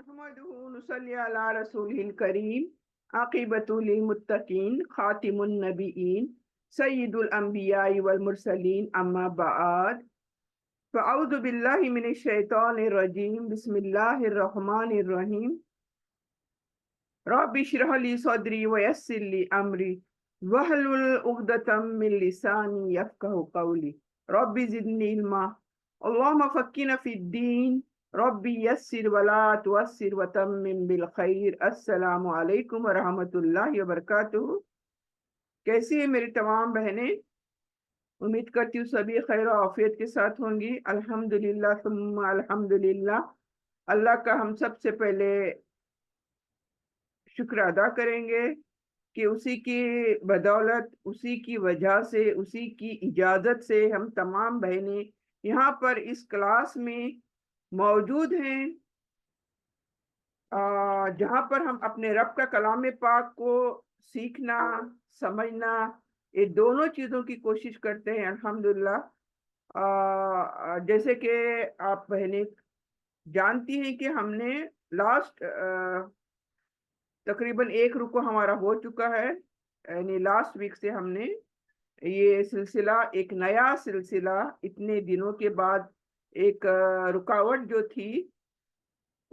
नहमदुहु नुसल्ली अला रसूलिल करीम आक़िबतुल मुत्तकीन खातिमुन नबिय्यीन सय्यिदुल अंबिया'i वल मुरसलीन अम्मा बअद फ़अऊज़ु बिल्लाहि मिनश शैतानिर रजीम बिस्मिल्लाहिर रहमानिर रहीम रब्बि इश्रह ली सदरी व यस्सिर ली अमरी वहलुल उक़दतम मिन लिसानी यफ़क़हू क़ौली रब्बि ज़िदनी इल्मा अल्लाहुम्मा फ़क्किना फ़िद्दीन रब्बी यस्सिर वला तुअस्सिर वतम्मिम बिल खैर। अस्सलामु अलैकुम वरहमतुल्लाहि वबरकातुहू। कैसी है मेरी तमाम बहनें? उम्मीद करती हूँ सभी खैर और आफियत के साथ होंगी। अल्हम्दुलिल्लाह सुम्मा अल्हम्दुलिल्लाह। अल्लाह का हम सबसे पहले शुक्र अदा करेंगे कि उसी की बदौलत, उसी की वजह से, उसी की इजाज़त से हम तमाम बहनें यहाँ पर इस क्लास में मौजूद हैं, जहाँ पर हम अपने रब का कलाम पाक को सीखना, समझना, ये दोनों चीज़ों की कोशिश करते हैं अल्हम्दुलिल्लाह। जैसे कि आप बहनें जानती हैं कि हमने लास्ट तकरीबन एक रुको हमारा हो चुका है, यानी लास्ट वीक से हमने ये सिलसिला, एक नया सिलसिला, इतने दिनों के बाद एक रुकावट जो थी,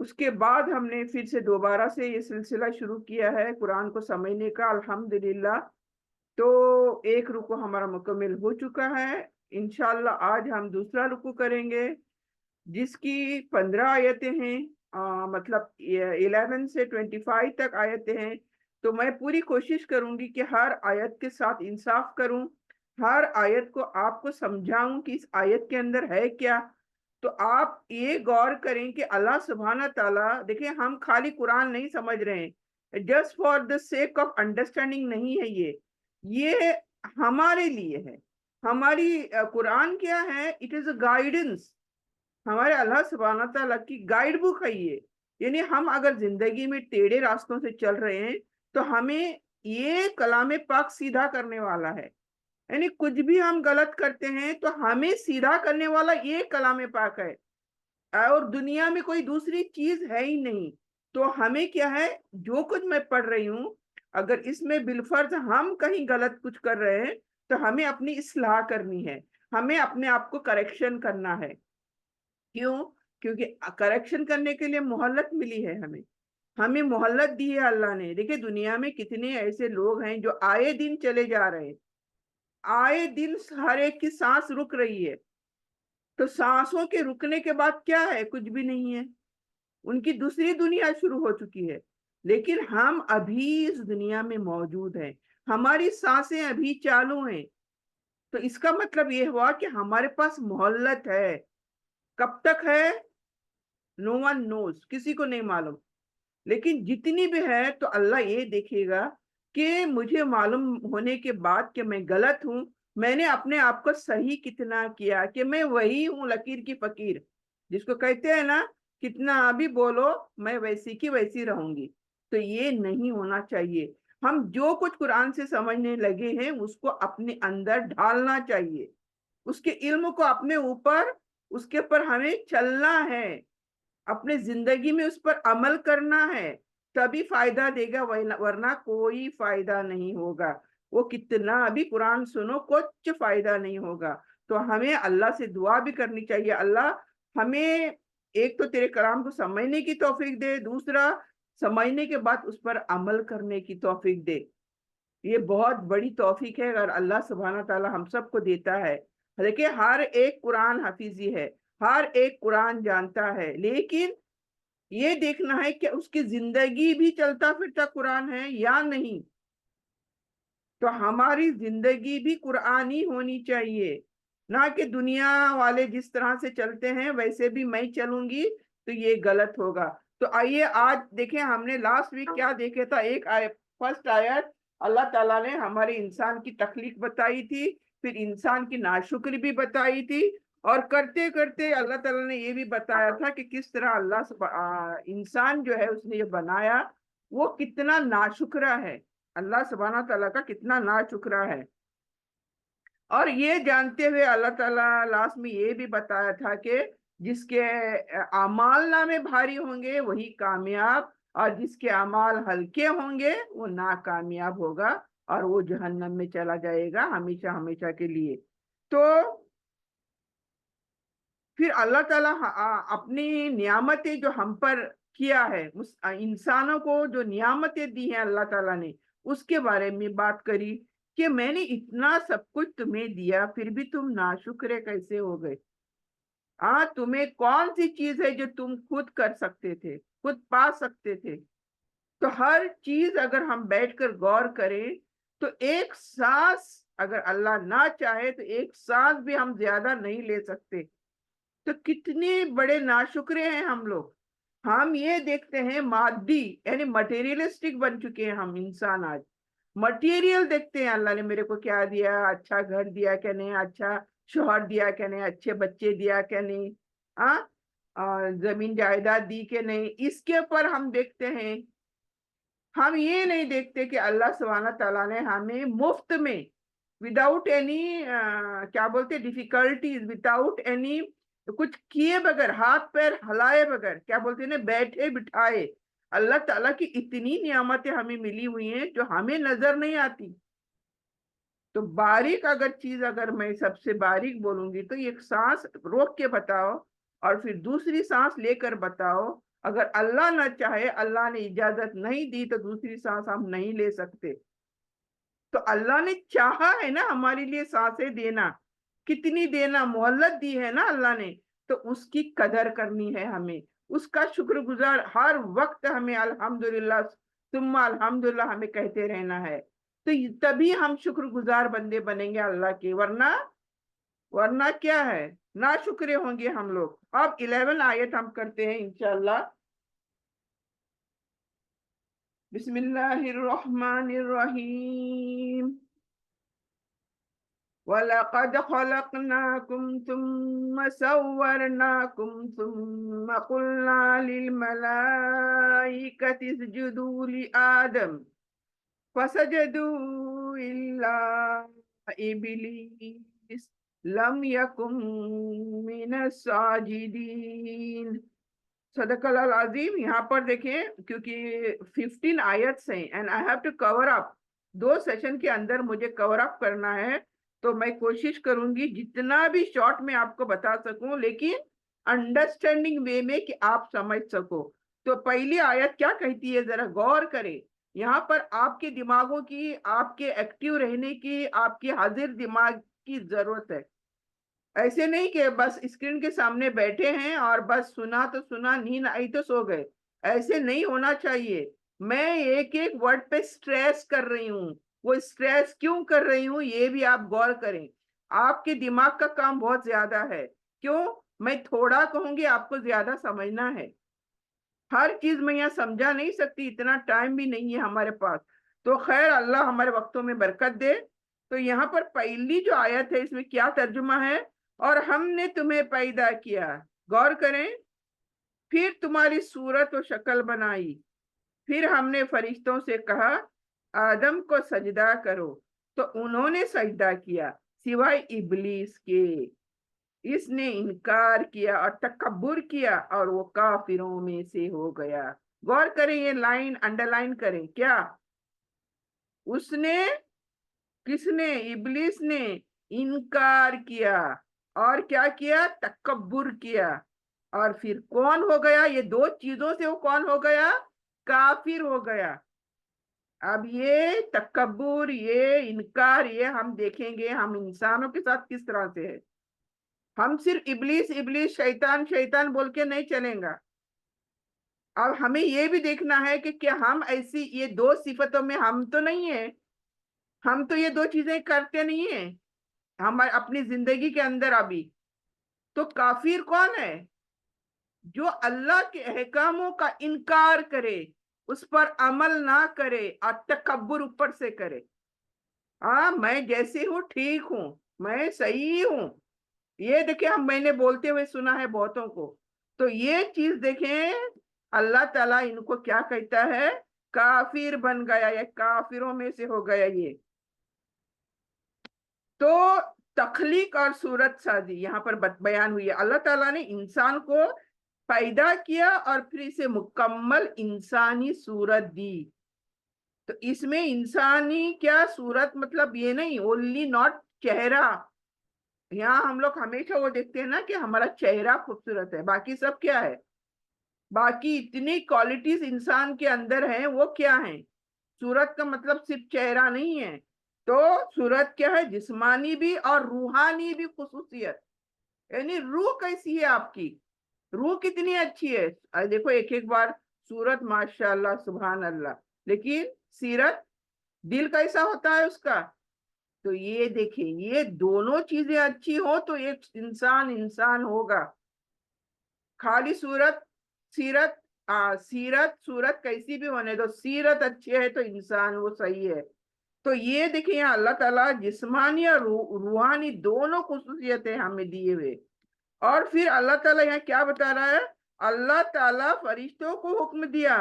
उसके बाद हमने फिर से दोबारा से ये सिलसिला शुरू किया है कुरान को समझने का अल्हम्दुलिल्लाह। तो एक रुको हमारा मुकम्मल हो चुका है। इंशाल्लाह आज हम दूसरा रुको करेंगे जिसकी 15 आयतें हैं, मतलब 11 से 25 तक आयतें हैं। तो मैं पूरी कोशिश करूंगी कि हर आयत के साथ इंसाफ करूं, हर आयत को आपको समझाऊं कि इस आयत के अंदर है क्या। तो आप ये गौर करें कि अल्लाह सुब्हाना ताला, देखिए हम खाली कुरान नहीं समझ रहे हैं, just for the sake of understanding नहीं है ये हमारे लिए है। हमारी कुरान क्या है? इट इज अ गाइडेंस, हमारे अल्लाह सुब्हाना ताला की गाइड बुक है ये। यानी हम अगर जिंदगी में टेढ़े रास्तों से चल रहे हैं तो हमें ये कलाम पाक सीधा करने वाला है। यानी कुछ भी हम गलत करते हैं तो हमें सीधा करने वाला ये कलाम पाक है, और दुनिया में कोई दूसरी चीज है ही नहीं। तो हमें क्या है, जो कुछ मैं पढ़ रही हूँ, अगर इसमें बिलफर्ज हम कहीं गलत कुछ कर रहे हैं तो हमें अपनी इस्लाह करनी है, हमें अपने आप को करेक्शन करना है। क्यों? क्योंकि करेक्शन करने के लिए मोहल्लत मिली है, हमें हमें मोहल्लत दी है अल्लाह ने। देखिए दुनिया में कितने ऐसे लोग हैं जो आए दिन चले जा रहे हैं, आए दिन हर एक की सांस रुक रही है। तो सांसों के रुकने के बाद क्या है? कुछ भी नहीं है, उनकी दूसरी दुनिया शुरू हो चुकी है। लेकिन हम अभी इस दुनिया में मौजूद हैं, हमारी सांसें अभी चालू हैं। तो इसका मतलब ये हुआ कि हमारे पास मोहल्लत है। कब तक है? नो वन नोज, किसी को नहीं मालूम। लेकिन जितनी भी है तो अल्लाह ये देखेगा कि मुझे मालूम होने के बाद कि मैं गलत हूं, मैंने अपने आप को सही कितना किया, कि मैं वही हूं लकीर की फकीर, जिसको कहते हैं ना, कितना भी बोलो मैं वैसी की वैसी रहूंगी। तो ये नहीं होना चाहिए। हम जो कुछ कुरान से समझने लगे हैं उसको अपने अंदर ढालना चाहिए, उसके इल्म को अपने ऊपर, उसके ऊपर हमें चलना है, अपने जिंदगी में उस पर अमल करना है, तभी फायदा देगा, वरना कोई फायदा नहीं होगा। वो कितना भी कुरान सुनो, कुछ फायदा नहीं होगा। तो हमें अल्लाह से दुआ भी करनी चाहिए, अल्लाह हमें एक तो तेरे कलाम को समझने की तौफीक दे, दूसरा समझने के बाद उस पर अमल करने की तौफीक दे। ये बहुत बड़ी तौफीक है अगर अल्लाह सुब्हाना ताला हम सबको देता है। देखिए हर एक कुरान हाफिजी है, हर एक कुरान जानता है, लेकिन ये देखना है कि उसकी जिंदगी भी चलता फिरता कुरान है या नहीं। तो हमारी जिंदगी भी कुरानी होनी चाहिए, ना कि दुनिया वाले जिस तरह से चलते हैं वैसे भी मैं चलूंगी तो ये गलत होगा। तो आइए आज देखें, हमने लास्ट वीक क्या देखे था। एक फर्स्ट आयत, अल्लाह ताला ने हमारे इंसान की तख्लीक बताई थी, फिर इंसान की नाशुक्री भी बताई थी, और करते करते अल्लाह ताला ने ये भी बताया था कि किस तरह इंसान जो है उसने ये बनाया, वो कितना नाशुक्रा है, अल्लाह सुब्हाना ताला का कितना नाशुक्रा है। और ये जानते हुए अल्लाह ताला लास्ट में ये भी बताया था कि जिसके अमाल नामे भारी होंगे वही कामयाब, और जिसके अमाल हल्के होंगे वो नाकामयाब होगा और वो जहन्नम में चला जाएगा हमेशा हमेशा के लिए। तो फिर अल्लाह ताला अपनी नियामतें जो हम पर किया है, उस इंसानों को जो नियामतें दी हैं अल्लाह ताला ने, उसके बारे में बात करी कि मैंने इतना सब कुछ तुम्हें दिया फिर भी तुम नाशुक्र कैसे हो गए। तुम्हें कौन सी चीज है जो तुम खुद कर सकते थे, खुद पा सकते थे। तो हर चीज अगर हम बैठकर गौर करें तो एक सांस अगर अल्लाह ना चाहे तो एक सांस भी हम ज्यादा नहीं ले सकते। तो कितने बड़े नाशुक्रे हैं हम लोग। हम ये देखते हैं मादी यानी मटेरियलिस्टिक बन चुके हैं हम इंसान आज। मटेरियल देखते हैं, अल्लाह ने मेरे को क्या दिया, अच्छा घर दिया क्या नहीं, अच्छा शोहर दिया क्या नहीं, अच्छे बच्चे दिया क्या नहीं, जमीन जायदाद दी के नहीं, इसके ऊपर हम देखते हैं। हम ये नहीं देखते कि अल्लाह सुब्हाना तआला ने हमें मुफ्त में विदाउट एनी क्या बोलते डिफिकल्टीज, विदाउट एनी कुछ किए बगैर, हाथ पैर हिलाए बगैर, क्या बोलते हैं ना, बैठे बिठाए, अल्लाह ताला की इतनी नियामतें हमें मिली हुई हैं जो हमें नजर नहीं आती। तो बारीक अगर चीज अगर मैं सबसे बारीक बोलूंगी तो एक सांस रोक के बताओ और फिर दूसरी सांस लेकर बताओ। अगर अल्लाह ना चाहे, अल्लाह ने इजाजत नहीं दी तो दूसरी सांस हम नहीं ले सकते। तो अल्लाह ने चाहा है ना हमारे लिए सांसें देना, कितनी देना, मोहल्लत दी है ना अल्लाह ने, तो उसकी कदर करनी है हमें, उसका शुक्रगुजार हर वक्त हमें अल्हम्दुलिल्लाह सुम्मा अल्हम्दुलिल्लाह हमें कहते रहना है। तो तभी हम शुक्रगुजार बंदे बनेंगे अल्लाह के, वरना वरना क्या है, ना शुक्र होंगे हम लोग। अब 11 आयत हम करते हैं इंशाल्लाह। बिस्मिल्लाहिर्रहमानिर्रहीम। वलक़द ख़लक़नाकुम सुम्मा सव्वरनाकुम सुम्मा क़ुल्ना लिल मलाइकति इसजुदू लि आदम फसजदू इल्ला इब्लीस लम यकुन मिनस साजिदीन। सदकल अजीम। यहाँ पर देखें, क्योंकि 15 आयत्स हैं and I have to cover up, 2 session के अंदर मुझे कवर अप करना है। तो मैं कोशिश करूंगी जितना भी शॉर्ट में आपको बता सकूं, लेकिन अंडरस्टैंडिंग वे में कि आप समझ सको। तो पहली आयत क्या कहती है जरा गौर करें। यहाँ पर आपके दिमागों की, आपके एक्टिव रहने की, आपके हाजिर दिमाग की जरूरत है। ऐसे नहीं कि बस स्क्रीन के सामने बैठे हैं और बस सुना तो सुना, नींद आई तो सो गए। ऐसे नहीं होना चाहिए। मैं एक एक वर्ड पे स्ट्रेस कर रही हूँ। वो स्ट्रेस क्यों कर रही हूँ ये भी आप गौर करें। आपके दिमाग का काम बहुत ज्यादा है। क्यों? मैं थोड़ा कहूंगी, आपको ज्यादा समझना है। हर चीज मैं यहाँ समझा नहीं सकती, इतना टाइम भी नहीं है हमारे पास। तो खैर, अल्लाह हमारे वक्तों में बरकत दे। तो यहाँ पर पहली जो आयत है इसमें क्या तर्जुमा है, और हमने तुम्हें पैदा किया, गौर करें, फिर तुम्हारी सूरत और शक्ल बनाई, फिर हमने फरिश्तों से कहा आदम को सजदा करो, तो उन्होंने सजदा किया सिवाय इबलीस के। इसने इनकार किया और तकब्बुर किया और वो काफिरों में से हो गया। गौर करें, ये लाइन अंडरलाइन करें। क्या उसने, किसने? इबलीस ने इनकार किया और क्या किया? तकब्बुर किया। और फिर कौन हो गया? ये 2 चीजों से वो कौन हो गया? काफिर हो गया। अब ये तकब्बुर, ये इनकार, ये हम देखेंगे हम इंसानों के साथ किस तरह से है। हम सिर्फ इबलीस इबलीस, शैतान शैतान बोल के नहीं चलेगा। अब हमें ये भी देखना है कि क्या हम ऐसी ये 2 सिफतों में हम तो नहीं है। हम तो ये 2 चीजें करते नहीं है हमारे अपनी जिंदगी के अंदर अभी। तो काफिर कौन है? जो अल्लाह के अहकामों का इनकार करे, उस पर अमल ना करे और तकब्बुर ऊपर से करे। मैं जैसे हूँ ठीक हूँ, मैं सही हूँ। ये देखें, हम मैंने बोलते हुए सुना है बहुतों को। तो ये चीज देखें, अल्लाह ताला इनको क्या कहता है? काफिर बन गया, या काफिरों में से हो गया ये। तो तख्लीक और सूरत साजी यहाँ पर बयान हुई है। अल्लाह ताला ने इंसान को पैदा किया और फिर इसे मुकम्मल इंसानी सूरत दी। तो इसमें इंसानी क्या सूरत, मतलब ये नहीं ओनली नॉट चेहरा। यहाँ हम लोग हमेशा वो देखते हैं ना कि हमारा चेहरा खूबसूरत है, बाकी सब क्या है, बाकी इतनी क्वालिटीज इंसान के अंदर हैं, वो क्या है। सूरत का मतलब सिर्फ चेहरा नहीं है, तो सूरत क्या है, जिस्मानी भी और रूहानी भी खुसूसियत। यानी रूह कैसी है आपकी, रूह कितनी अच्छी है। देखो एक एक बार सूरत माशाल्लाह सुभान अल्लाह, लेकिन सीरत, दिल कैसा होता है उसका। तो ये देखिए, ये दोनों चीजें अच्छी हो तो एक इंसान इंसान होगा। खाली सूरत सीरत, सीरत सूरत कैसी भी होने दो, सीरत अच्छी है तो इंसान वो सही है। तो ये देखिए यहाँ अल्लाह ताला जिस्मानी और रूहानी दोनों खुसूसियतें हमें दिए हुए। और फिर अल्लाह ताला यहाँ क्या बता रहा है, अल्लाह ताला फरिश्तों को हुक्म दिया।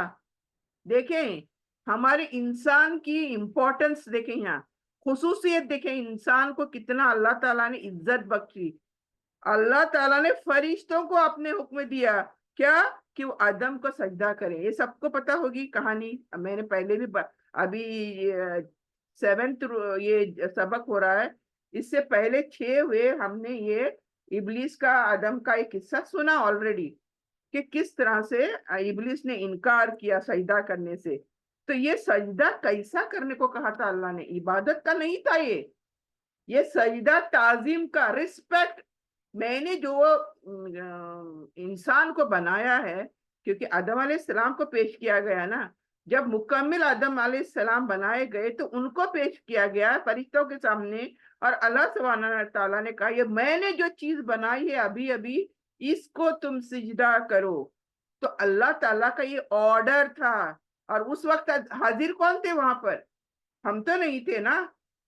देखें हमारे इंसान की इंपॉर्टेंस, देखें यहाँ खुसूसियत, देखें इंसान को कितना अल्लाह ताला ने इज्जत बख्शी। अल्लाह ताला ने फरिश्तों को अपने हुक्म दिया क्या, कि वो आदम को सजदा करें। ये सबको पता होगी कहानी, मैंने पहले भी अभी 7th ये सबक हो रहा है, इससे पहले 6 हुए हमने ये इब्लिस का आदम का एक किस्सा सुना ऑलरेडी, कि किस तरह से इब्लिस ने इनकार किया सजदा करने से। तो ये सजदा कैसा करने को कहा था अल्लाह ने, इबादत का नहीं था ये सजदा ताजीम का, रिस्पेक्ट। मैंने जो इंसान को बनाया है, क्योंकि आदम अलैहिस्सलाम को पेश किया गया ना, जब मुकम्मिल आदम अलैहिस्सलाम बनाए गए तो उनको पेश किया गया फरिश्तों के सामने, और अल्लाह सुब्हानहू तआला ने कहा ये मैंने जो चीज बनाई है अभी अभी, इसको तुम सिजदा करो। तो अल्लाह ताला का ये ऑर्डर था। और उस वक्त हाजिर कौन थे वहां पर, हम तो नहीं थे ना।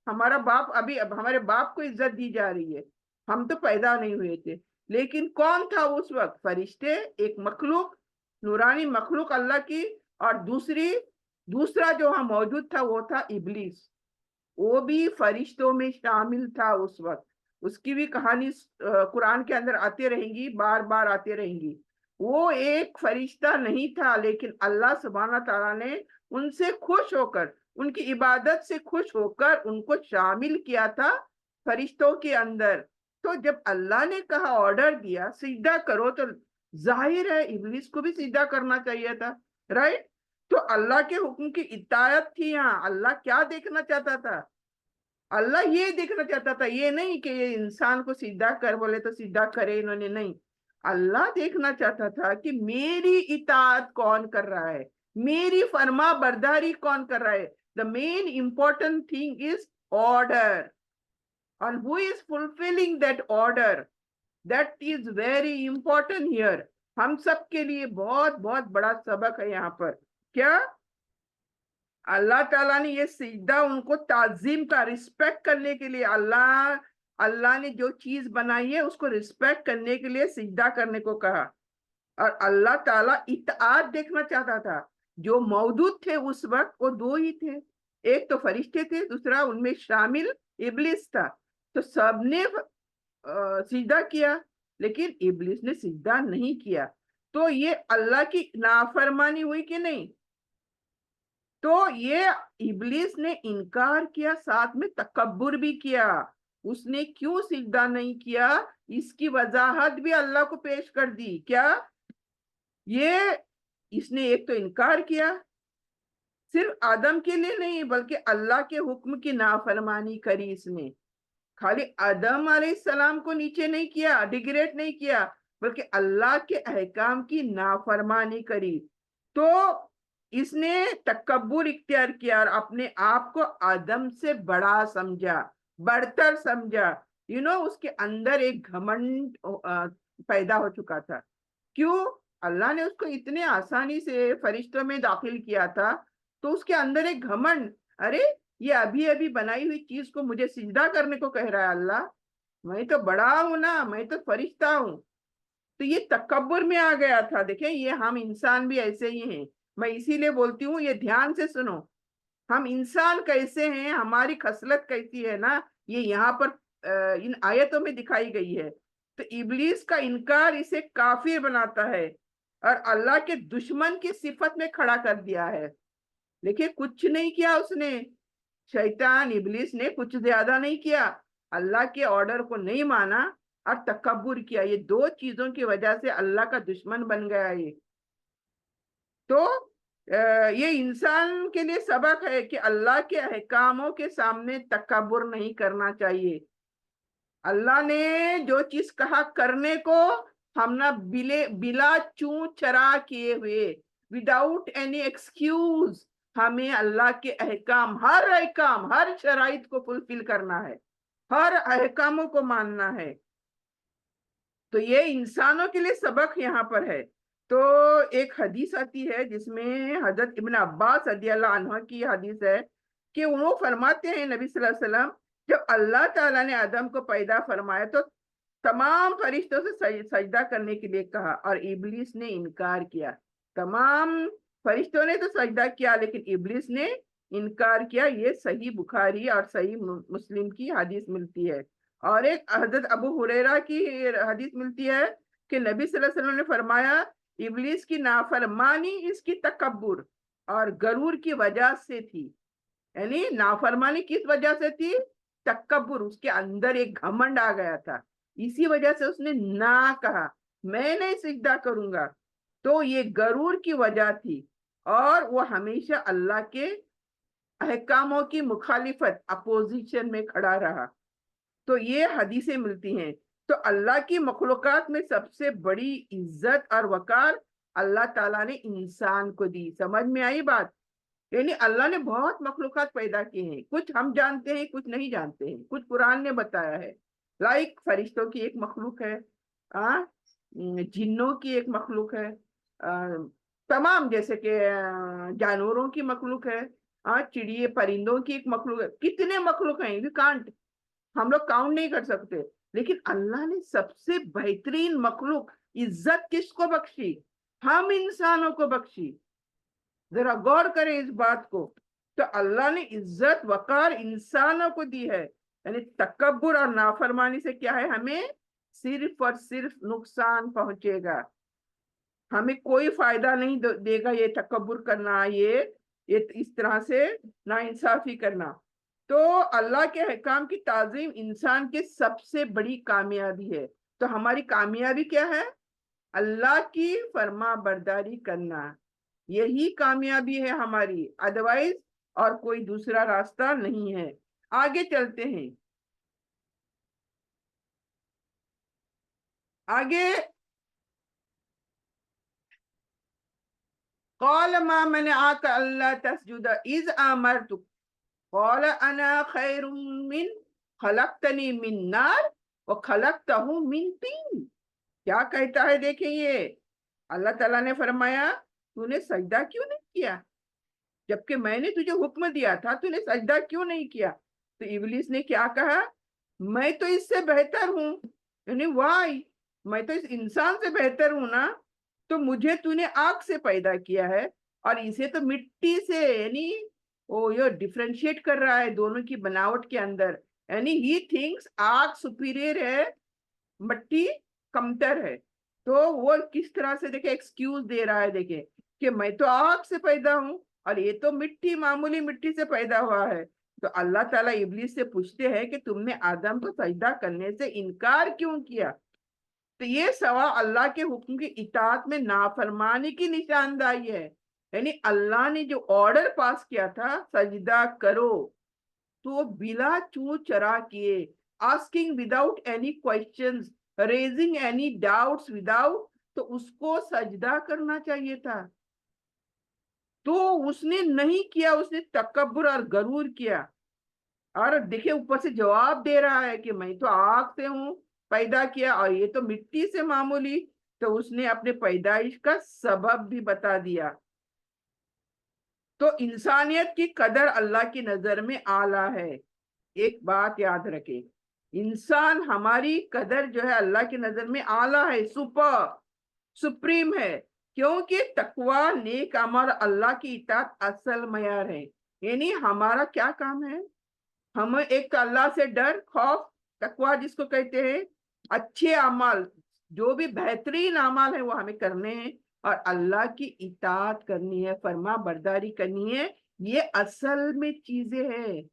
हमारा बाप, अभी अब हमारे बाप को इज्जत दी जा रही है, हम तो पैदा नहीं हुए थे। लेकिन कौन था उस वक्त, फरिश्ते, एक मखलूक, नूरानी मखलूक अल्लाह की, और दूसरा जो वहां मौजूद था वो था इब्लिस। वो भी फरिश्तों में शामिल था उस वक्त। उसकी भी कहानी कुरान के अंदर आती रहेंगी, बार बार आती रहेंगी। वो एक फरिश्ता नहीं था, लेकिन अल्लाह सुब्हानहू तआला ने उनसे खुश होकर, उनकी इबादत से खुश होकर उनको शामिल किया था फरिश्तों के अंदर। तो जब अल्लाह ने कहा, ऑर्डर दिया सिजदा करो, तो जाहिर है इब्लिस को भी सिजदा करना चाहिए था, राइट। तो अल्लाह के हुक्म की इतायत थी। यहाँ अल्लाह क्या देखना चाहता था, अल्लाह ये देखना चाहता था, ये नहीं कि ये इंसान को सीधा कर बोले तो सीधा करे इन्होंने, नहीं। अल्लाह देखना चाहता था कि मेरी इताअत कौन कर रहा है, मेरी फरमा बरदारी कौन कर रहा है। The main important thing is order, and who is fulfilling that order, that is very important here। हम सब के लिए बहुत बहुत बड़ा सबक है यहाँ पर। क्या अल्लाह ताला ने ये सिजदा उनको ताजीम का, रिस्पेक्ट करने के लिए, अल्लाह ने जो चीज बनाई है उसको रिस्पेक्ट करने के लिए सिजदा करने को कहा। और अल्लाह ताला इताअत देखना चाहता था। जो मौजूद थे उस वक्त वो 2 ही थे, एक तो फरिश्ते थे, दूसरा उनमें शामिल इब्लिस था। तो सबने सिजदा किया, लेकिन इब्लिस ने सिजदा नहीं किया। तो ये अल्लाह की नाफरमानी हुई कि नहीं। तो ये इब्लिस ने इनकार किया, साथ में तकब्बुर भी किया। उसने क्यों सिजदा नहीं किया, इसकी वजाहत भी अल्लाह को पेश कर दी। क्या ये, इसने एक तो इनकार किया, सिर्फ आदम के लिए नहीं बल्कि अल्लाह के हुक्म की नाफरमानी करी इसने। खाली आदम अलैहिस्सलाम को नीचे नहीं किया, डिग्रेड नहीं किया, बल्कि अल्लाह के अहकाम की नाफरमानी करी। तो इसने तकब्बुर इख्तियार किया और अपने आप को आदम से बड़ा समझा, बढ़तर समझा। उसके अंदर एक घमंड पैदा हो चुका था। क्यों, अल्लाह ने उसको इतने आसानी से फरिश्तों में दाखिल किया था, तो उसके अंदर एक घमंड, अरे ये अभी अभी बनाई हुई चीज को मुझे सिजदा करने को कह रहा है अल्लाह, मैं तो बड़ा हूं ना, मैं तो फरिश्ता हूं। तो ये तकब्बुर में आ गया था। देखें ये हम इंसान भी ऐसे ही हैं। मैं इसीलिए बोलती हूँ, ये ध्यान से सुनो, हम इंसान कैसे हैं, हमारी खसलत कैसी है ना, ये यहाँ पर इन आयतों में दिखाई गई है। तो इब्लीस का इनकार इसे काफिर बनाता है और अल्लाह के दुश्मन की सिफत में खड़ा कर दिया है। देखिए, कुछ नहीं किया उसने, शैतान इब्लीस ने कुछ ज्यादा नहीं किया, अल्लाह के ऑर्डर को नहीं माना और तकब्बुर किया। ये दो चीजों की वजह से अल्लाह का दुश्मन बन गया ये। तो ये इंसान के लिए सबक है कि अल्लाह के अहकामों के सामने तकब्बुर नहीं करना चाहिए। अल्लाह ने जो चीज कहा करने को, हम ना बिला चूं चरा किए हुए, विदाउट एनी एक्सक्यूज, हमें अल्लाह के अहकाम हर शराइत को फुलफिल करना है, हर अहकामों को मानना है। तो ये इंसानों के लिए सबक यहाँ पर है। तो एक हदीस आती है जिसमें हजरत इब्न अब्बास रदियल्लाहु अन्हु की हदीस है कि वो फरमाते हैं, नबी सल्लल्लाहु अलैहि वसल्लम, जब अल्लाह ताला ने आदम को पैदा फरमाया तो तमाम फरिश्तों से सजदा करने के लिए कहा और इब्लीस ने इनकार किया। तमाम फरिश्तों ने तो सजदा किया लेकिन इब्लीस ने इनकार किया। ये सही बुखारी और सही मुस्लिम की हदीस मिलती है। और एक हजरत अबू हुरैरा की हदीस मिलती है कि नबी सल्लल्लाहु अलैहि वसल्लम ने फरमाया, इब्लीस की नाफरमानी इसकी तकब्बुर और गरूर की वजह से थी। यानी नाफरमानी किस वजह से थी? तकब्बुर, उसके अंदर एक घमंड आ गया था, इसी वजह से उसने ना कहा, मैं नहीं सिजदा करूंगा। तो ये गरूर की वजह थी और वो हमेशा अल्लाह के अहकामों की मुखालिफत, अपोजिशन में खड़ा रहा। तो ये हदीसें मिलती हैं। तो अल्लाह की मखलूकात में सबसे बड़ी इज्जत और वकार अल्लाह ताला ने इंसान को दी। समझ में आई बात? यानी अल्लाह ने बहुत मखलूकात पैदा किए हैं, कुछ हम जानते हैं, कुछ नहीं जानते हैं, कुछ कुरान ने बताया है। लाइक फरिश्तों की एक मखलूक है, जिन्नों की एक मखलूक है, तमाम जैसे कि जानवरों की मखलूक है, चिड़िए परिंदों की एक मखलूक है। कितने मखलूक हैं, वी कांट, हम लोग काउंट नहीं कर सकते। लेकिन अल्लाह ने सबसे बेहतरीन मखलूक इज्जत किसको बख्शी? हम इंसानों को बख्शी। जरा गौर करें इस बात को। तो अल्लाह ने इज्जत वकार इंसानों को दी है। यानी तकब्बुर और नाफरमानी से क्या है, हमें सिर्फ और सिर्फ नुकसान पहुंचेगा, हमें कोई फायदा नहीं देगा ये तकब्बुर करना, ये इस तरह से नाइंसाफी करना। तो अल्लाह के अहकाम की ताजीम इंसान की सबसे बड़ी कामयाबी है। तो हमारी कामयाबी क्या है? अल्लाह की फर्मा बरदारी करना, यही कामयाबी है हमारी, अदरवाइज और कोई दूसरा रास्ता नहीं है। आगे चलते हैं। आगे कौल मा मैंने आका अल्लाह तस्जुद इज अमरतुक कौल अना खैरुम मिन खलकतनी मिन नार व खलकतहु मिन तीन। क्या कहता है? देखें, ये अल्लाह ताला ने फरमाया, तूने सजदा क्यों नहीं किया? जबकि मैंने तुझे हुक्म दिया था, तूने सजदा क्यों नहीं किया? तो इब्लीस ने क्या कहा? मैं तो इससे बेहतर हूं, यानी वाई, मैं तो इस इंसान से बेहतर हूं ना। तो मुझे तूने आग से पैदा किया है और इसे तो मिट्टी से, यानी वो ये डिफरेंशिएट कर रहा है दोनों की बनावट के अंदर। यानी ही थिंक्स आग सुपीरियर है, मिट्टी कमतर है। तो वो किस तरह से देखे एक्सक्यूज दे रहा है, देखे कि मैं तो आग से पैदा हूं और ये तो मिट्टी, मामूली मिट्टी से पैदा हुआ है। तो अल्लाह ताला इब्लीस से पूछते हैं कि तुमने आदम को सजदा करने से इनकार क्यों किया? तो ये सवाल अल्लाह के हुक्म की इताअत में नाफरमानी की निशानदाही है। यानी अल्लाह ने जो ऑर्डर पास किया था सजदा करो, तो बिला चू चरा किए, asking without any questions, raising any doubts without, तो उसको सजदा करना चाहिए था। तो उसने नहीं किया, उसने तकब्बुर और गरूर किया। और देखिए ऊपर से जवाब दे रहा है कि मैं तो आग से हूं पैदा किया और ये तो मिट्टी से मामूली। तो उसने अपने पैदाइश का सबब भी बता दिया। तो इंसानियत की कदर अल्लाह की नजर में आला है। एक बात याद रखें, इंसान, हमारी कदर जो है अल्लाह की नजर में आला है, सुपर सुप्रीम है। क्योंकि तकवा, नेक अमल, अल्लाह की इताअत असल मयार है। यानी हमारा क्या काम है? हमें एक तो अल्लाह से डर, खौफ तकवा जिसको कहते हैं अच्छे अमल, जो भी बेहतरीन अमल है वो हमें करने हैं और अल्लाह की इताअत करनी है, फर्मा बरदारी करनी है। ये असल में चीजें हैं,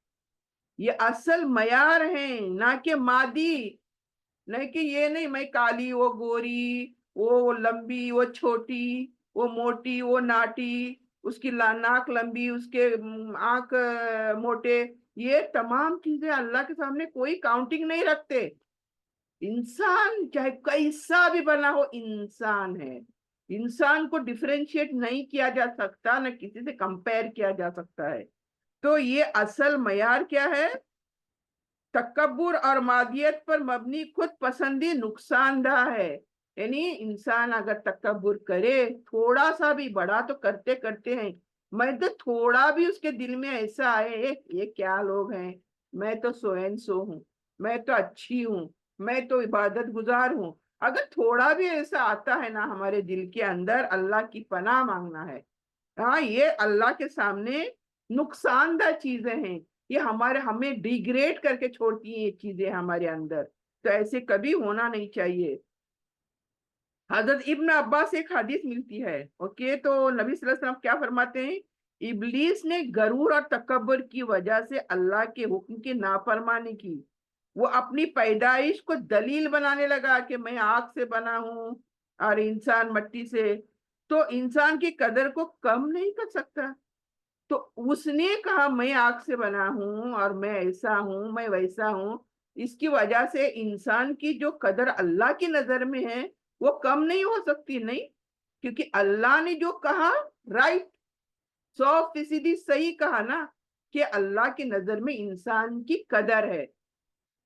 ये असल मयार हैं, ना कि मादी। नहीं कि ये नहीं मैं काली, वो गोरी, वो लंबी, वो छोटी, वो मोटी, वो नाटी, उसकी नाक लंबी, उसके आंख मोटे, ये तमाम चीजें अल्लाह के सामने कोई काउंटिंग नहीं रखते। इंसान चाहे कैसा भी बना हो, इंसान है। इंसान को डिफरेंशिएट नहीं किया जा सकता, न किसी से कंपेयर किया जा सकता है। तो ये असल मयार क्या है? तकब्बुर और मादियत पर मबनी खुद पसंदी नुकसानदाह है। यानी इंसान अगर तकब्बुर करे, थोड़ा सा भी, बड़ा तो करते करते हैं, मैं तो थोड़ा भी उसके दिल में ऐसा आए ये क्या लोग हैं, मैं तो सो एंड सो हूँ, मैं तो अच्छी हूँ, मैं तो इबादत गुजार हूँ, अगर थोड़ा भी ऐसा आता है ना हमारे दिल के अंदर, अल्लाह की पनाह मांगना है। हाँ, ये अल्लाह के सामने नुकसानदायक चीजें हैं, ये हमारे हमें डिग्रेड करके छोड़ती हैं ये चीजें हमारे अंदर। तो ऐसे कभी होना नहीं चाहिए। हजरत इब्न अब्बास से एक हदीस मिलती है, ओके, तो नबी सल्लल्लाहु अलैहि वसल्लम क्या फरमाते हैं? इब्लीस ने गरूर और तकब्बुर की वजह से अल्लाह के हुक्म की नाफरमानी की। वो अपनी पैदाइश को दलील बनाने लगा कि मैं आग से बना हूं और इंसान मट्टी से, तो इंसान की कदर को कम नहीं कर सकता। तो उसने कहा मैं आग से बना हूं और मैं ऐसा हूं, मैं वैसा हूं, इसकी वजह से इंसान की जो कदर अल्लाह की नजर में है वो कम नहीं हो सकती। नहीं, क्योंकि अल्लाह ने जो कहा राइट, 100% सही कहा ना, कि अल्लाह की नजर में इंसान की कदर है,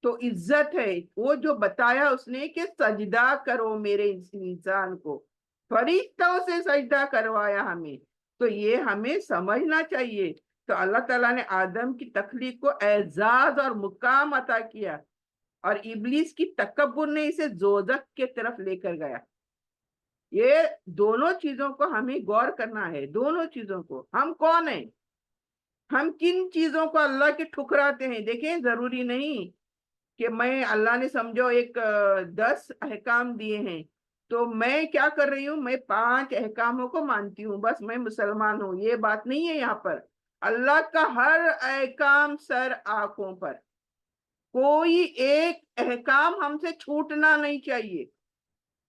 तो इज्जत है। वो जो बताया उसने कि सजदा करो मेरे इस इंसान को, फरिश्तों से सजदा करवाया हमें, तो ये हमें समझना चाहिए। तो अल्लाह ताला ने आदम की तखलीक को एजाज और मुकाम अता किया और इब्लीस की तकब्बुर ने इसे जोजक के तरफ लेकर गया। ये दोनों चीजों को हमें गौर करना है, दोनों चीजों को। हम कौन है, हम किन चीजों को अल्लाह के ठुकराते हैं? देखें, जरूरी नहीं कि मैं, अल्लाह ने समझो एक 10 अहकाम दिए हैं, तो मैं क्या कर रही हूँ, मैं 5 अहकामों को मानती हूँ, बस मैं मुसलमान हूँ, ये बात नहीं है यहाँ पर। अल्लाह का हर अहकाम सर आंखों पर, कोई एक अहकाम हमसे छूटना नहीं चाहिए।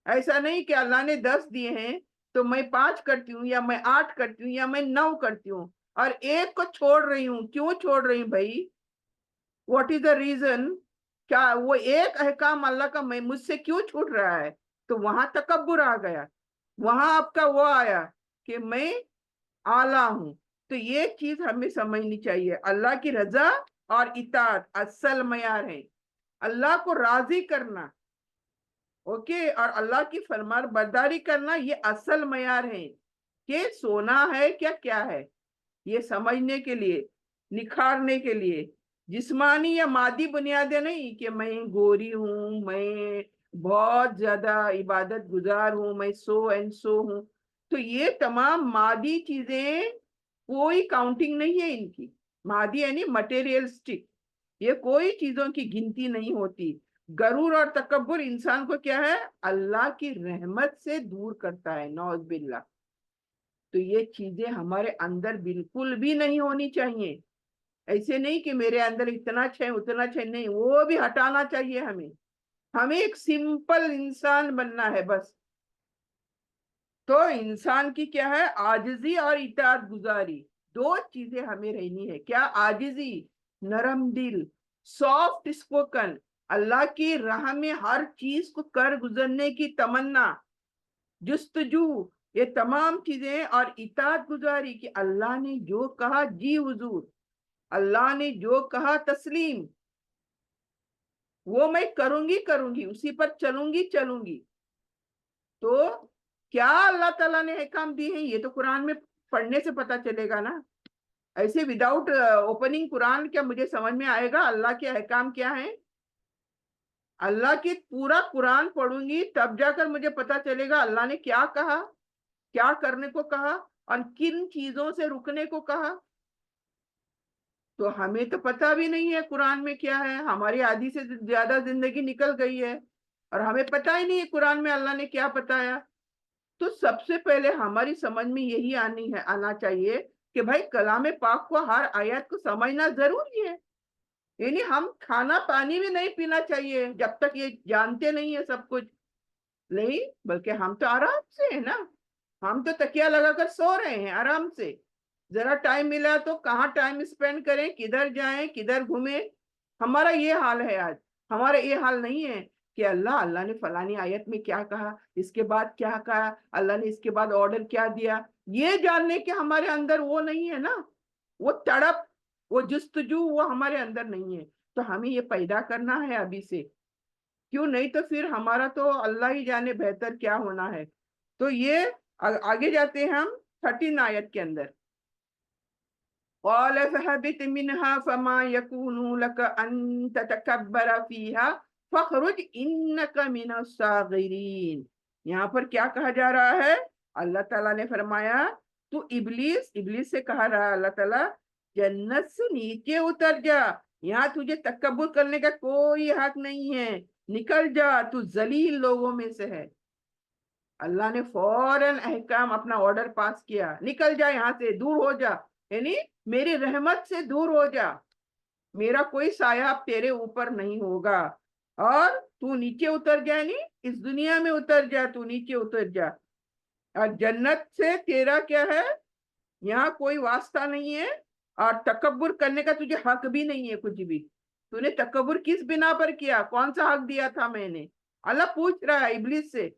ऐसा नहीं कि अल्लाह ने 10 दिए हैं तो मैं 5 करती हूँ या मैं 8 करती हूँ या मैं 9 करती हूँ और एक को छोड़ रही हूँ। क्यों छोड़ रही हूँ भाई? What is the reason? क्या वो एक अहकाम अल्लाह का मैं मुझसे क्यों छूट रहा है? तो वहां तकब्बुर आ गया, वहां आपका वो आया कि मैं आला हूं। तो ये चीज हमें समझनी चाहिए। अल्लाह की रजा और इताअत असल मयार है, अल्लाह को राजी करना, ओके, और अल्लाह की फरमान बरदारी करना, ये असल मयार है कि सोना है क्या क्या है, ये समझने के लिए, निखारने के लिए। जिस्मानी या मादी बुनियादें नहीं कि मैं गोरी हूं, मैं बहुत ज्यादा इबादत गुजार हूं, मैं सो एंड सो हूं, तो ये तमाम मादी चीजें कोई काउंटिंग नहीं है इनकी। मादी यानी मटेरियलिस्टिक, ये कोई चीजों की गिनती नहीं होती। गरूर और तकब्बुर इंसान को क्या है, अल्लाह की रहमत से दूर करता है, नौज बिल्ला। तो ये चीजें हमारे अंदर बिल्कुल भी नहीं होनी चाहिए। ऐसे नहीं कि मेरे अंदर इतना छै उतना छै, नहीं, वो भी हटाना चाहिए हमें। हमें एक सिंपल इंसान बनना है बस। तो इंसान की क्या है, आजिजी और इताअत गुजारी, दो चीजें हमें रहनी है। क्या? आजिजी, नरम दिल, सॉफ्ट स्पोकन, अल्लाह की राह में हर चीज को कर गुजरने की तमन्ना, जुस्तजू, ये तमाम चीजें, और इताअत गुजारी कि अल्लाह ने जो कहा जी हुजूर, अल्लाह ने जो कहा तस्लीम, वो मैं करूंगी करूंगी, उसी पर चलूंगी चलूंगी। तो क्या अल्लाह ताला ने अहकाम दिए हैं, ये तो कुरान में पढ़ने से पता चलेगा ना। ऐसे विदाउट ओपनिंग कुरान क्या मुझे समझ में आएगा अल्लाह के अहकाम क्या है? अल्लाह की पूरा कुरान पढ़ूंगी तब जाकर मुझे पता चलेगा अल्लाह ने क्या कहा, क्या करने को कहा और किन चीजों से रुकने को कहा। तो हमें तो पता भी नहीं है कुरान में क्या है, हमारी आधी से ज्यादा जिंदगी निकल गई है और हमें पता ही नहीं है कुरान में अल्लाह ने क्या बताया। तो सबसे पहले हमारी समझ में यही आना चाहिए कि भाई कलाम पाक को, हर आयत को समझना जरूरी है। यानी हम खाना पानी भी नहीं पीना चाहिए जब तक ये जानते नहीं है सब कुछ, नहीं, बल्कि हम तो आराम से है ना, हम तो तकिया लगाकर सो रहे हैं आराम से। जरा टाइम मिला तो कहाँ टाइम स्पेंड करें, किधर जाएं, किधर घूमें, हमारा ये हाल है आज। हमारा ये हाल नहीं है कि अल्लाह अल्लाह ने फलानी आयत में क्या कहा, इसके बाद क्या कहा, अल्लाह ने इसके बाद ऑर्डर क्या दिया, ये जानने के हमारे अंदर वो नहीं है ना, वो तड़प, वो जुस्तजू वो हमारे अंदर नहीं है। तो हमें ये पैदा करना है अभी से, क्यों नहीं तो फिर हमारा तो अल्लाह ही जाने बेहतर क्या होना है। तो ये आगे जाते हैं हम 13 आयत के अंदर। قال فهبط منها فما يكون لك أن تتكبر فيها فخرج إنك من الصاغرين। यहाँ पर क्या कहा जा रहा है, अल्लाह ताला ने फरमाया तू इबलीस, इबलीस से कहा रहा है अल्लाह ताला, जन्नत से नीचे उतर जा, यहाँ तुझे तकब्बुर करने का कोई हक नहीं है, निकल जा, तू जलील लोगों में से है। अल्लाह ने फौरन अहकाम अपना ऑर्डर पास किया, निकल जा यहाँ से, दूर हो जा, यानी मेरी रहमत से दूर हो जा, मेरा कोई साया तेरे ऊपर नहीं होगा, और तू नीचे उतर जा, यानी इस दुनिया में उतर जा, तू नीचे उतर जा, और जन्नत से तेरा क्या है, यहाँ कोई वास्ता नहीं है, और तकब्बुर करने का तुझे हक भी नहीं है कुछ भी। तूने तकब्बुर किस बिना पर किया, कौन सा हक दिया था मैंने, अल्लाह पूछ रहा है इब्लिस से,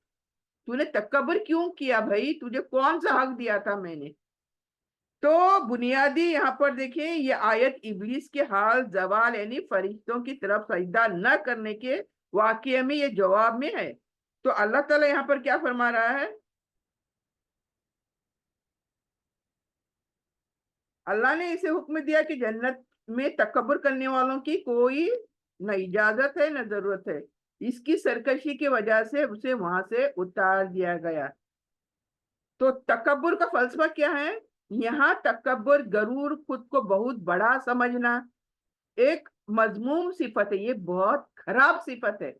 तूने तकब्बुर क्यों किया भाई, तुझे कौन सा हक दिया था मैंने। तो बुनियादी यहाँ पर देखिए ये आयत इब्लिस के हाल जवाल यानी फरिश्तों की तरफ सजदा न करने के वाकये में ये जवाब में है। तो अल्लाह ताला यहाँ पर क्या फरमा रहा है, अल्लाह ने इसे हुक्म दिया कि जन्नत में तकब्बुर करने वालों की कोई न इजाजत है न जरूरत है, इसकी सरकशी की वजह से उसे वहां से उतार दिया गया। तो तकब्बुर का फलसफा क्या है, यहाँ तकब्बुर गरूर, खुद को बहुत बड़ा समझना, एक मजमूम सिफत है, ये बहुत खराब सिफत है,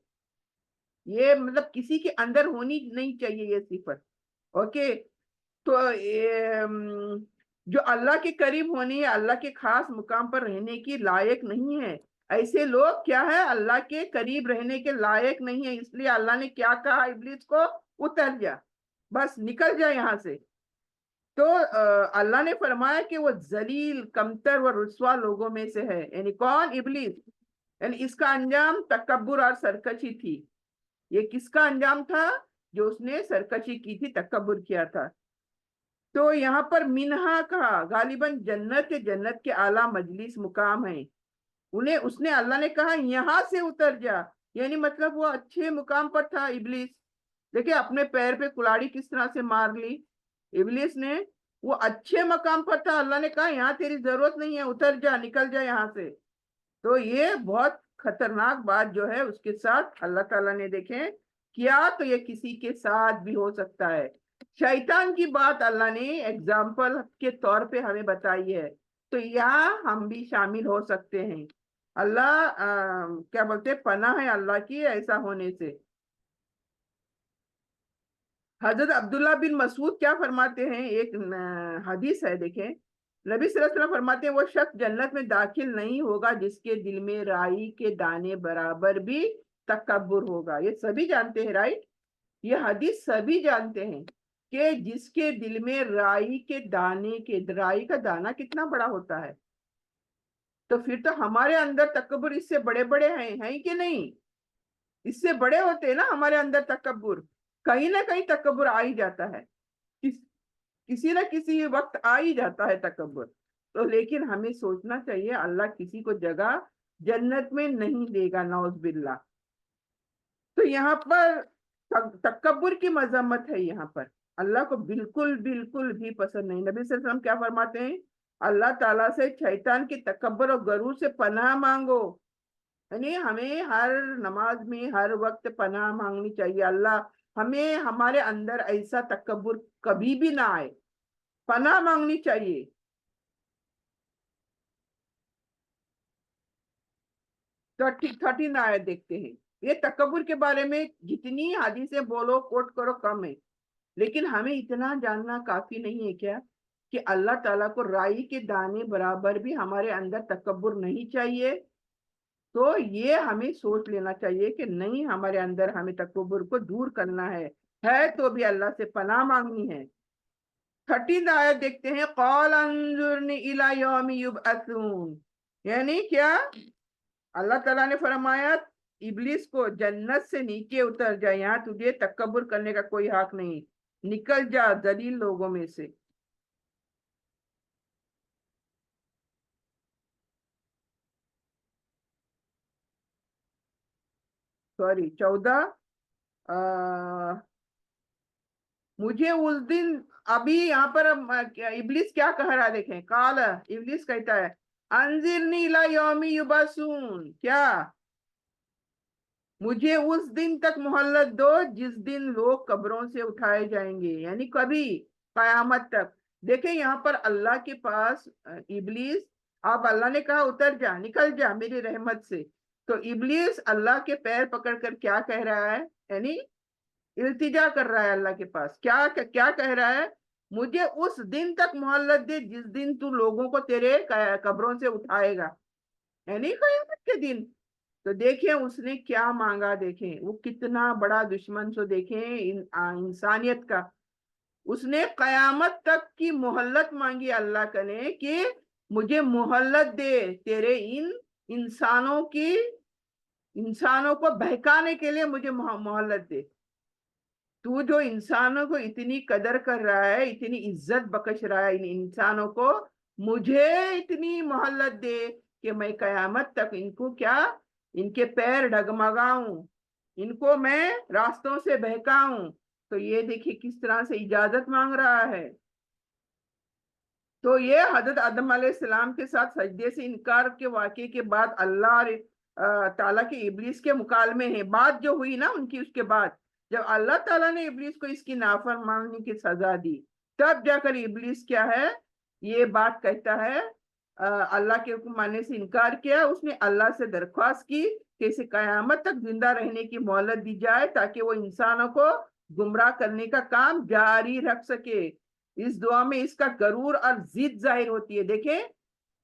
ये मतलब किसी के अंदर होनी नहीं चाहिए ये सिफत। ओके, तो जो अल्लाह के करीब होने या अल्लाह के खास मुकाम पर रहने की लायक नहीं है, ऐसे लोग क्या है, अल्लाह के करीब रहने के लायक नहीं है, इसलिए अल्लाह ने क्या कहा इब्लिस को, उतर जा, बस निकल जा यहाँ से। तो अल्लाह ने फरमाया कि वो जलील, कमतर व रुस्वा लोगों में से है, यानी कौन, इब्लिस, यानी इसका अंजाम तकब्बुर और सरकशी थी। ये किसका अंजाम था, जो उसने सरकशी की थी, तकब्बुर किया था। तो यहाँ पर मिन्हा कहा, गालिबन जन्नत, जन्नत के आला मजलिस मुकाम है, उन्हें उसने अल्लाह ने कहा यहाँ से उतर जा, यानी मतलब वो अच्छे मुकाम पर था इब्लिस। देखिए अपने पैर पे कुल्हाड़ी किस तरह से मार ली इब्लिस ने, वो अच्छे मकाम पर था, अल्लाह ने कहा यहाँ तेरी जरूरत नहीं है, उतर जा, निकल जा यहाँ से। तो ये बहुत खतरनाक बात जो है उसके साथ अल्लाह ताला ने देखे किया, तो ये किसी के साथ भी हो सकता है। शैतान की बात अल्लाह ने एग्जाम्पल के तौर पे हमें बताई है, तो यहाँ हम भी शामिल हो सकते हैं। अल्लाह क्या बोलते हैं, पनाह है अल्लाह की ऐसा होने से। हजरत अब्दुल्ला बिन मसूद क्या फरमाते हैं, एक हदीस है देखें, नबी सल्लल्लाहु अलैहि वसल्लम फरमाते हैं वो शख्स जन्नत में दाखिल नहीं होगा जिसके दिल में राई के दाने बराबर भी तकब्बुर होगा। ये सभी जानते हैं राइट, ये हदीस सभी जानते हैं कि जिसके दिल में राई के दाने के, राई का दाना कितना बड़ा होता है, तो फिर तो हमारे अंदर तकब्बुर इससे बड़े बड़े हैं कि नहीं, इससे बड़े होते हैं ना हमारे अंदर तकब्बुर, कहीं ना कहीं तकब्बुर आ ही जाता है, किसी ना किसी वक्त आ ही जाता है तकब्बुर। तो लेकिन हमें सोचना चाहिए अल्लाह किसी को जगह जन्नत में नहीं देगा, नौज बिल्ला। तो यहाँ पर तकब्बुर की मजम्मत है, यहाँ पर अल्लाह को बिल्कुल बिल्कुल भी पसंद नहीं। नबी सल्लल्लाहु अलैहि वसल्लम क्या फरमाते हैं, अल्लाह ताला से शैतान के तकब्बुर और गरूर से पनाह मांगो, यानी हमें हर नमाज में हर वक्त पनाह मांगनी चाहिए, अल्लाह हमें हमारे अंदर ऐसा तकब्बुर कभी भी ना आए, पनाह मांगनी चाहिए। तो 13 आयत देखते हैं। ये तकब्बुर के बारे में जितनी हदीसें बोलो कोट करो कम है, लेकिन हमें इतना जानना काफी नहीं है क्या कि अल्लाह ताला को राई के दाने बराबर भी हमारे अंदर तकब्बुर नहीं चाहिए। तो ये हमें सोच लेना चाहिए कि नहीं, हमारे अंदर हमें तकब्बुर को दूर करना है तो भी अल्लाह से पनाह मांगनी है। 13 आयत देखते हैं, क़ाल अंजुरनी इला यौमि युबअसून, यानी क्या, अल्लाह ताला ने फरमाया इब्लिस को जन्नत से नीचे उतर जा, यहाँ तुझे तकब्बुर करने का कोई हक नहीं, निकल जा जलील लोगों में से। सॉरी 14, मुझे उस दिन, अभी यहाँ पर इब्लिस क्या कह रहा है देखें, काल इब्लिस कहता है अंजिरनी इला यौमि युबअसून, क्या, मुझे उस दिन तक मोहल्लत दो जिस दिन लोग कब्रों से उठाए जाएंगे, यानी कभी, कयामत तक। देखें यहाँ पर अल्लाह के पास इब्लिस, अब अल्लाह ने कहा उतर जा, निकल जा मेरी रहमत से, तो इब्लिस अल्लाह के पैर पकड़कर क्या कह रहा है, यानी इल्तिजा कर रहा है अल्लाह के पास, क्या क्या कह रहा है, मुझे उस दिन तक मोहल्लत दे जिस दिन तू लोगों को तेरे कब्रों से उठाएगा, यानी कयामत के दिन। तो देखें उसने क्या मांगा, देखें वो कितना बड़ा दुश्मन, सो देखें इंसानियत का, उसने कयामत तक की मोहल्लत मांगी अल्लाह का ने कि मुझे मोहल्लत दे तेरे इन इंसानों की, इंसानों को बहकाने के लिए मुझे मोहल्लत दे। तू जो इंसानों को इतनी कदर कर रहा है, इतनी इज्जत बख्श रहा है इन इंसानों को, मुझे इतनी मोहल्लत दे कि मैं कयामत तक इनको क्या, इनके पैर डगमगाऊं, इनको मैं रास्तों से बहकाऊं। तो ये देखिए किस तरह से इजाजत मांग रहा है। तो ये हजरत आदम अलैहिस्सलाम के साथ सजदे से इनकार के वाक़े के बाद अल्लाह और ताला के इब्लिस के मुकालमे है, बात जो हुई ना उनकी, उसके बाद जब अल्लाह ताला ने इब्लिस को इसकी नाफरमानी की सजा दी, तब जाकर इब्लिस क्या है, ये बात कहता है, अल्लाह के हुक्म मानने से इनकार किया, उसने अल्लाह से दरख्वास्त की कि इसे कयामत तक जिंदा रहने की मोहलत दी जाए ताकि वो इंसानों को गुमराह करने का काम जारी रख सके। इस दुआ में इसका गरूर और जिद जाहिर होती है। देखें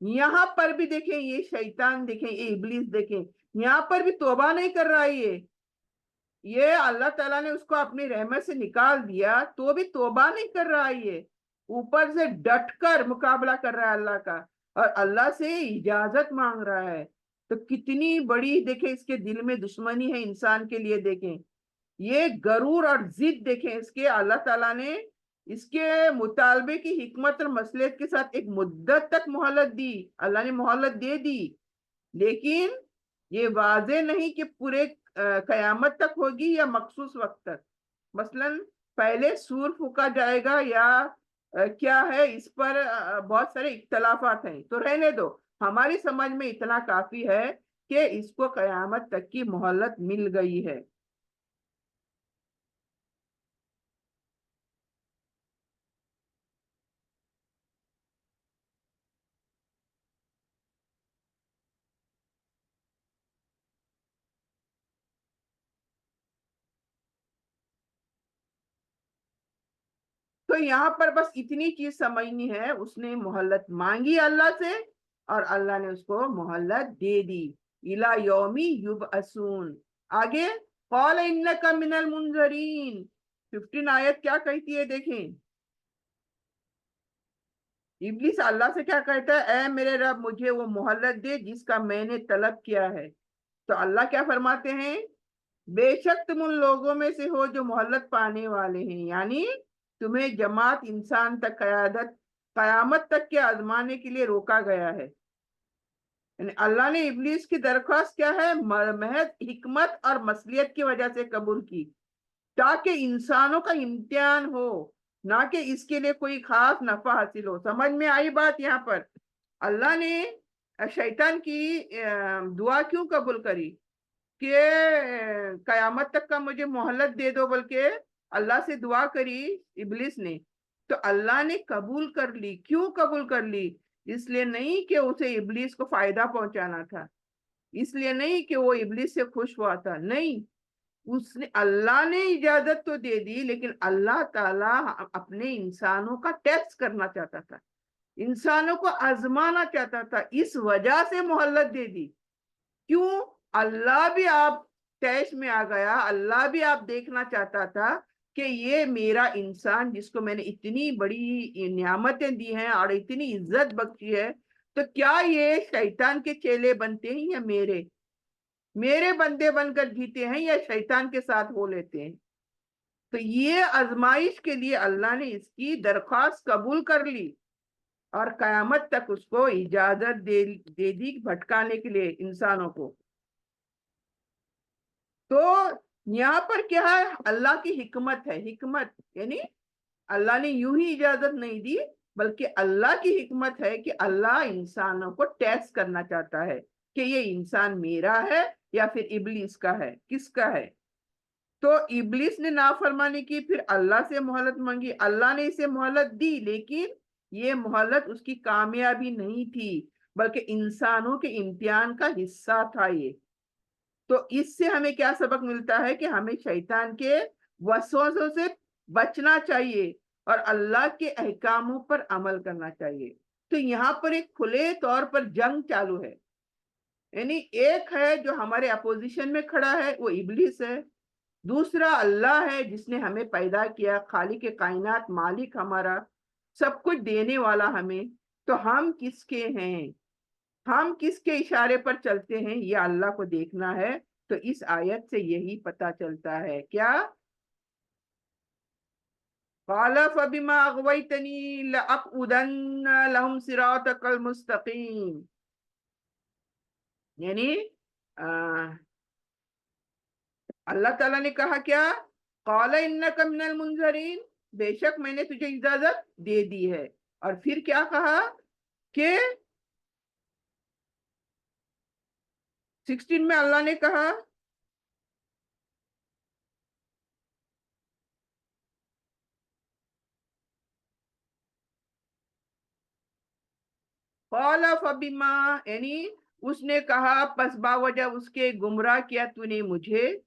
यहाँ पर भी, देखें ये शैतान, देखें ये इब्लिस, देखें यहाँ पर भी तौबा नहीं कर रहा है, ये अल्लाह ताला ने उसको अपनी रहमत से निकाल दिया तो भी तौबा नहीं कर रहा है, ये ऊपर से डटकर मुकाबला कर रहा है अल्लाह का और अल्लाह से इजाजत मांग रहा है। तो कितनी बड़ी, देखें इसके दिल में दुश्मनी है इंसान के लिए, देखें ये गरूर और जिद, देखें इसके, अल्लाह ताला ने इसके मुतालबे की हिकमत और मसलियत के साथ एक मुद्दत तक मोहलत दी, अल्लाह ने मोहलत दे दी, लेकिन ये वाजे नहीं कि पूरे कयामत तक होगी या मखसूस वक्त तक, मसलन पहले सूर फूका जाएगा या क्या है, इस पर बहुत सारे इख्तलाफात हैं, तो रहने दो, हमारी समझ में इतना काफी है कि इसको कयामत तक की मोहलत मिल गई है। तो यहाँ पर बस इतनी चीज समझनी है, उसने मोहल्लत मांगी अल्लाह से और अल्लाह ने उसको मोहल्लत दे दी, इला यौमी युबअसून। आगे क़ाल इन्नका मिनल मुनज़रीन, 15 आयत क्या कहती है, देखें इब्लिस अल्लाह से क्या कहता है, ए मेरे रब मुझे वो मोहल्लत दे जिसका मैंने तलब किया है। तो अल्लाह क्या फरमाते हैं, बेशक तुम उन लोगों में से हो जो मोहल्लत पाने वाले हैं, यानी तुम्हें जमात इंसान तक कयादत कयामत तक के आजमाने के लिए रोका गया है। यानी अल्लाह ने इब्लिस की दरख्वास्त क्या है, महज हिकमत और मसलियत की वजह से कबूल की, ताकि इंसानों का इम्तिहान हो, ना कि इसके लिए कोई खास नफा हासिल हो। समझ में आई बात? यहाँ पर अल्लाह ने शैतान की दुआ क्यों कबूल करी कि कयामत तक का मुझे मोहलत दे दो, बल्कि अल्लाह से दुआ करी इब्लिस ने, तो अल्लाह ने कबूल कर ली। क्यों कबूल कर ली? इसलिए नहीं कि उसे इब्लिस को फायदा पहुंचाना था, اس لیے نہیں کہ وہ ابلیس سے خوش ہوا تھا، نہیں، اس نے اللہ نے اجازت تو دے دی، لیکن اللہ تعالیٰ اپنے انسانوں کا ٹیسٹ کرنا چاہتا تھا، انسانوں کو آزمانا چاہتا تھا، اس وجہ سے مہلت دے دی۔ کیوں؟ اللہ بھی آپ ٹیسٹ میں آ گیا، اللہ بھی آپ دیکھنا چاہتا تھا کہ یہ میرا انسان جس کو میں نے اتنی بڑی نعمتیں دی ہیں اور اتنی عزت بخشی ہے، تو کیا یہ شیطان کے چیلے بنتے ہیں یا میرے بندے بن کر جیتے ہیں یا شیطان کے ساتھ ہو لیتے ہیں؟ تو یہ آزمائش کے لیے اللہ نے اس کی درخواست قبول کر لی اور قیامت تک اس کو اجازت دے دی بھٹکانے کے لیے انسانوں کو۔ تو یہاں پر کیا ہے؟ اللہ کی حکمت ہے، حکمت یعنی اللہ نے یوں ہی اجازت نہیں دی، بلکہ اللہ کی حکمت ہے کہ اللہ انسانوں کو ٹیسٹ کرنا چاہتا ہے کہ یہ انسان میرا ہے یا پھر ابلیس کا ہے، کس کا ہے۔ تو ابلیس نے نافرمانی کی، پھر اللہ سے مہلت مانگی، اللہ نے اسے مہلت دی، لیکن یہ مہلت اس کی کامیابی نہیں تھی، بلکہ انسانوں کے امتحان کا حصہ تھا یہ۔ تو اس سے ہمیں کیا سبق ملتا ہے کہ ہمیں شیطان کے وسوسوں سے بچنا چاہیے اور اللہ کے احکاموں پر عمل کرنا چاہیے۔ تو یہاں پر ایک کھلے طور پر جنگ چالو ہے، یعنی ایک ہے جو ہمارے اپوزیشن میں کھڑا ہے، وہ ابلیس ہے، دوسرا اللہ ہے جس نے ہمیں پیدا کیا، خالق کائنات، مالک ہمارا، سب کچھ دینے والا ہمیں۔ تو ہم کس کے ہیں، ہم کس کے اشارے پر چلتے ہیں، یہ اللہ کو دیکھنا ہے۔ تو اس آیت سے یہی پتا چلتا ہے کیا؟ قال فبما اغويتني لاقعدن لهم صراطك المستقيم، یعنی اللہ تعالیٰ نے کہا کیا؟ قال انک من المنذرین، بے شک میں نے تجھے اجازت دے دی ہے۔ اور پھر کیا کہا کہ 16 میں اللہ نے کہا قال فبما، یعنی اس نے کہا پس باوجہ اس کے گمراہ کیا تو نے مجھے،